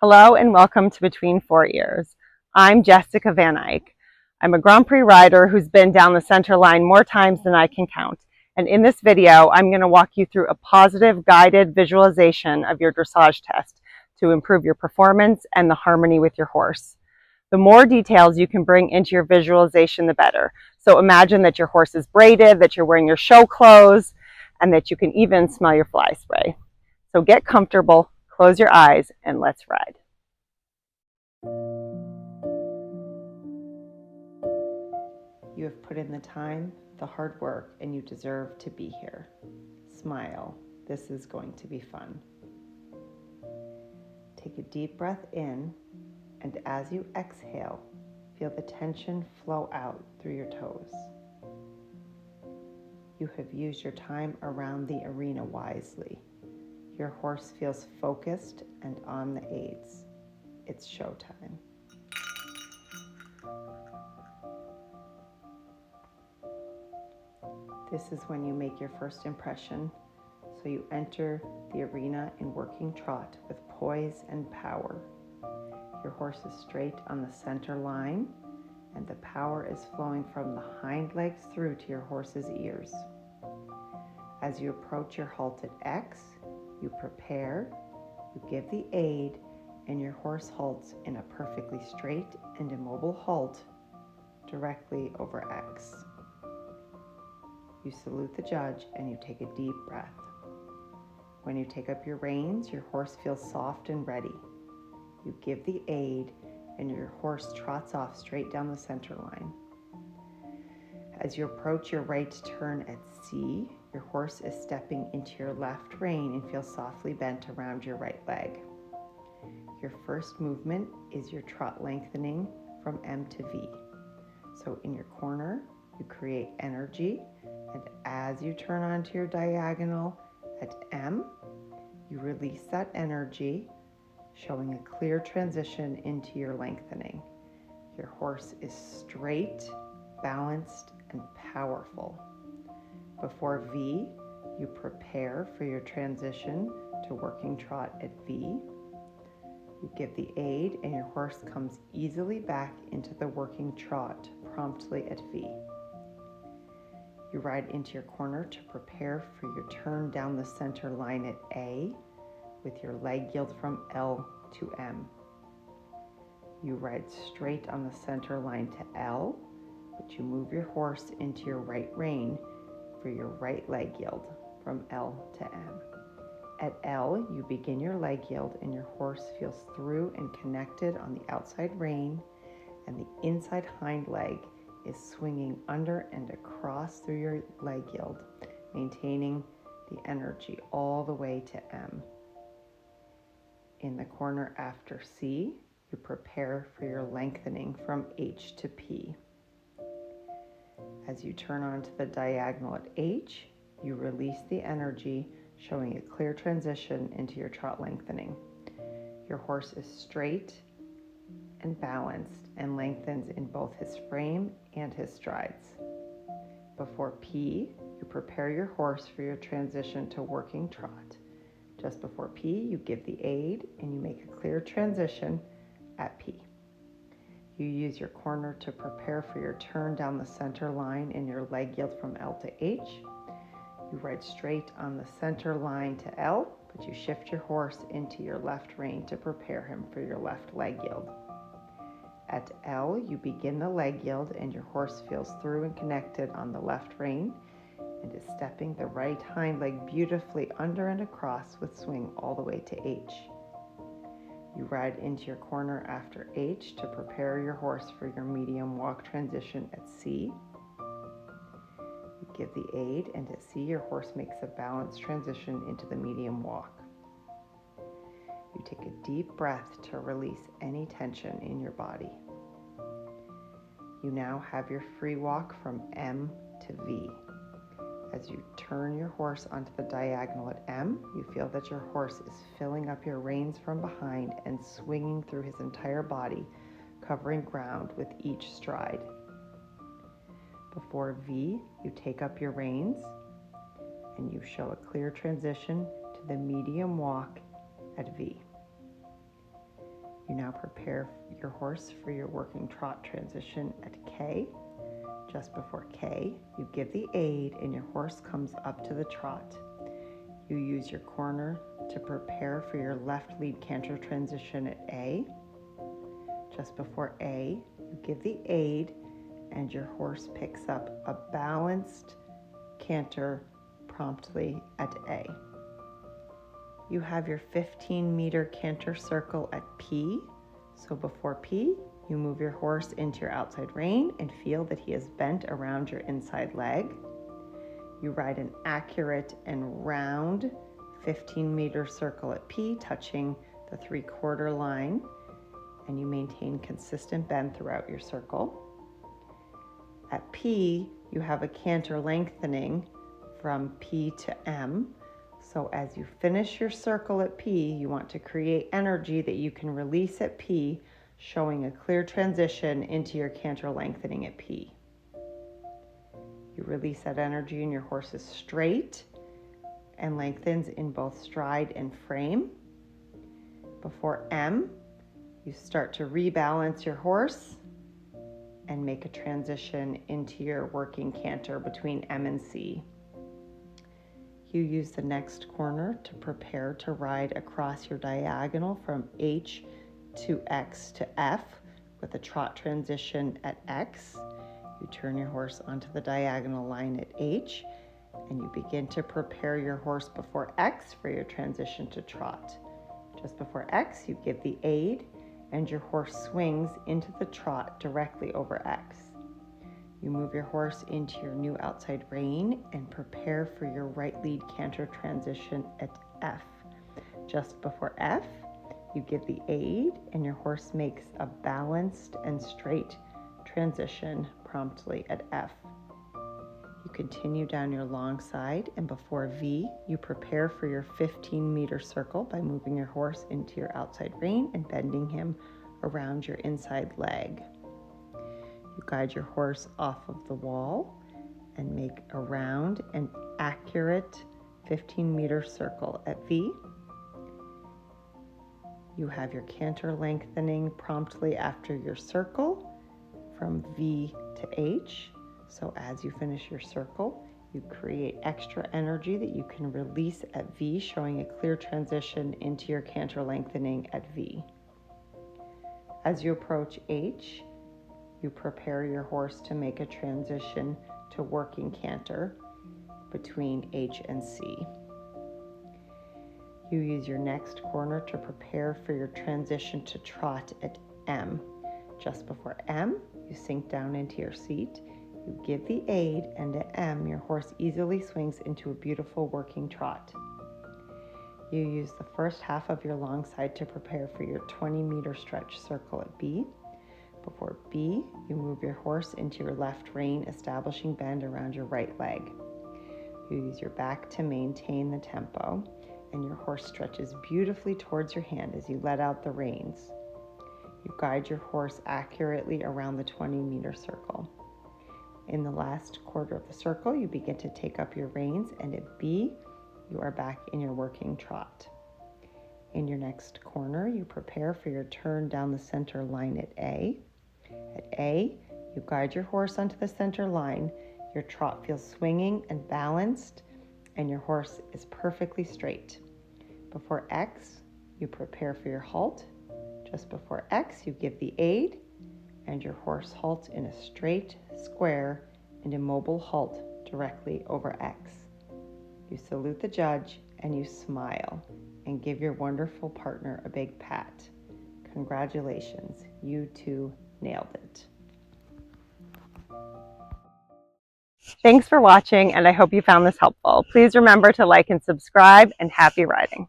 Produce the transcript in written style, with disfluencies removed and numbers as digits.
Hello and welcome to Between Four Ears. I'm Jessica Van Eyck. I'm a Grand Prix rider who's been down the center line more times than I can count. And in this video, I'm going to walk you through a positive guided visualization of your dressage test to improve your performance and the harmony with your horse. The more details you can bring into your visualization, the better. So imagine that your horse is braided, that you're wearing your show clothes, and that you can even smell your fly spray. So get comfortable, close your eyes, and let's ride. You have put in the time, the hard work, and you deserve to be here. Smile. This is going to be fun. Take a deep breath in, and as you exhale, feel the tension flow out through your toes. You have used your time around the arena wisely. Your horse feels focused and on the aids. It's showtime. This is when you make your first impression, so you enter the arena in working trot with poise and power. Your horse is straight on the center line, and the power is flowing from the hind legs through to your horse's ears. As you approach your halted X, you prepare, you give the aid, and your horse halts in a perfectly straight and immobile halt directly over X. You salute the judge and you take a deep breath. When you take up your reins, your horse feels soft and ready. You give the aid and your horse trots off straight down the center line. As you approach your right turn at C, your horse is stepping into your left rein and feels softly bent around your right leg. Your first movement is your trot lengthening from M to V. So in your corner, you create energy, and as you turn onto your diagonal at M, you release that energy, showing a clear transition into your lengthening. Your horse is straight, balanced, and powerful. Before V, you prepare for your transition to working trot at V. You give the aid and your horse comes easily back into the working trot promptly at V. You ride into your corner to prepare for your turn down the center line at A with your leg yield from L to M. You ride straight on the center line to L, but you move your horse into your right rein for your right leg yield from L to M. At L, you begin your leg yield and your horse feels through and connected on the outside rein, and the inside hind leg is swinging under and across through your leg yield, maintaining the energy all the way to M. In the corner after C, you prepare for your lengthening from H to P. As you turn onto the diagonal at H, you release the energy, showing a clear transition into your trot lengthening. Your horse is straight and balanced and lengthens in both his frame and his strides. Before P, you prepare your horse for your transition to working trot. Just before P, you give the aid and you make a clear transition at P. You use your corner to prepare for your turn down the center line in your leg yield from L to H. You ride straight on the center line to L, but you shift your horse into your left rein to prepare him for your left leg yield. At L, you begin the leg yield and your horse feels through and connected on the left rein and is stepping the right hind leg beautifully under and across with swing all the way to H. You ride into your corner after H to prepare your horse for your medium walk transition at C. You give the aid, and at C, your horse makes a balanced transition into the medium walk. You take a deep breath to release any tension in your body. You now have your free walk from M to V. As you turn your horse onto the diagonal at M, you feel that your horse is filling up your reins from behind and swinging through his entire body, covering ground with each stride. Before V, you take up your reins and you show a clear transition to the medium walk at V. You now prepare your horse for your working trot transition at K. Just before K, you give the aid and your horse comes up to the trot. You use your corner to prepare for your left lead canter transition at A. Just before A, you give the aid and your horse picks up a balanced canter promptly at A. You have your 15-meter canter circle at P. So before P, you move your horse into your outside rein and feel that he is bent around your inside leg. You ride an accurate and round 15-meter circle at P, touching the 3/4 line, and you maintain consistent bend throughout your circle. At P, you have a canter lengthening from P to M. So as you finish your circle at P, you want to create energy that you can release at P, showing a clear transition into your canter lengthening at P. You release that energy and your horse is straight and lengthens in both stride and frame. Before M, you start to rebalance your horse and make a transition into your working canter between M and C. You use the next corner to prepare to ride across your diagonal from H to X to F with a trot transition at X. You turn your horse onto the diagonal line at H and you begin to prepare your horse before X for your transition to trot. Just before X, you give the aid and your horse swings into the trot directly over X. You move your horse into your new outside rein and prepare for your right lead canter transition at F. Just before F, you give the aid and your horse makes a balanced and straight transition promptly at F. You continue down your long side and before V, you prepare for your 15-meter circle by moving your horse into your outside rein and bending him around your inside leg. You guide your horse off of the wall and make a round and accurate 15-meter circle at V. You have your canter lengthening promptly after your circle from V to H. So as you finish your circle, you create extra energy that you can release at V, showing a clear transition into your canter lengthening at V. As you approach H, you prepare your horse to make a transition to working canter between H and C. You use your next corner to prepare for your transition to trot at M. Just before M, you sink down into your seat, you give the aid, and at M, your horse easily swings into a beautiful working trot. You use the first half of your long side to prepare for your 20-meter stretch circle at B. Before B, you move your horse into your left rein, establishing bend around your right leg. You use your back to maintain the tempo, and your horse stretches beautifully towards your hand as you let out the reins. You guide your horse accurately around the 20-meter circle. In the last quarter of the circle, you begin to take up your reins, and at B, you are back in your working trot. In your next corner, you prepare for your turn down the center line at A. At A, you guide your horse onto the center line. Your trot feels swinging and balanced, and your horse is perfectly straight. Before X, you prepare for your halt. Just before X, you give the aid, and your horse halts in a straight, square, and immobile halt directly over X. You salute the judge, and you smile, and give your wonderful partner a big pat. Congratulations, you two nailed it. Thanks for watching, and I hope you found this helpful. Please remember to like and subscribe, and happy riding.